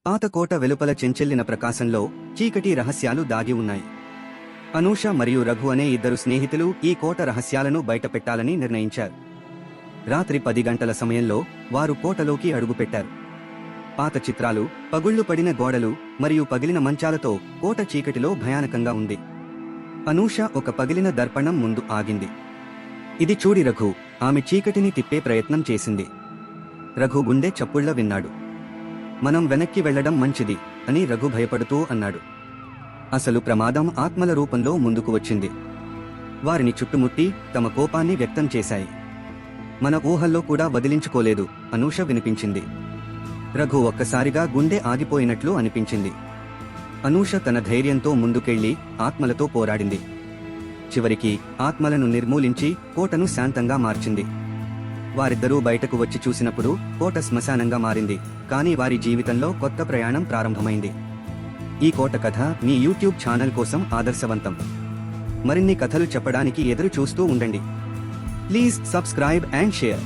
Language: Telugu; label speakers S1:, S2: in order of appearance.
S1: పాత కోట వెలుపల చెంచెల్లిన ప్రకాశంలో చీకటి రహస్యాలు దాగి ఉన్నాయి. అనూష మరియు రఘు అనే ఇద్దరు స్నేహితులు ఈ కోట రహస్యాలను బయటపెట్టాలని నిర్ణయించారు. రాత్రి 10 గంటల సమయంలో వారు కోటలోకి అడుగుపెట్టారు. పాత చిత్రాలు, పగుళ్లు పడిన గోడలు మరియు పగిలిన మంచాలతో కోట చీకటిలో భయానకంగా ఉంది. అనూష ఒక పగిలిన దర్పణం ముందు ఆగింది. ఇది చూడి రఘు. ఆమె చీకటిని తిప్పే ప్రయత్నం చేసింది. రఘు గుండె చప్పుళ్ల విన్నాడు. మనం వెనక్కి వెళ్లడం మంచిది అని రఘు భయపడుతూ అన్నాడు. అసలు ప్రమాదం ఆత్మల రూపంలో ముందుకు వచ్చింది. వారిని చుట్టుముట్టి తమ కోపాన్ని వ్యక్తం చేశాయి. మన ఊహల్లో కూడా వదిలించుకోలేదు అనూష వినిపించింది. రఘు ఒక్కసారిగా గుండె ఆగిపోయినట్లు అనిపించింది. అనూష తన ధైర్యంతో ముందుకెళ్లి ఆత్మలతో పోరాడింది. చివరికి ఆత్మలను నిర్మూలించి కోటను శాంతంగా మార్చింది. వారిద్దరూ బయటకు వచ్చి చూసినప్పుడు కోట శ్మశానంగా మారింది. కానీ వారి జీవితంలో కొత్త ప్రయాణం ప్రారంభమైంది. ఈ కోట కథ మీ యూట్యూబ్ ఛానల్ కోసం ఆదర్శవంతం. మరిన్ని కథలు చెప్పడానికి ఎదురు చూస్తూ ఉండండి. Please subscribe and share.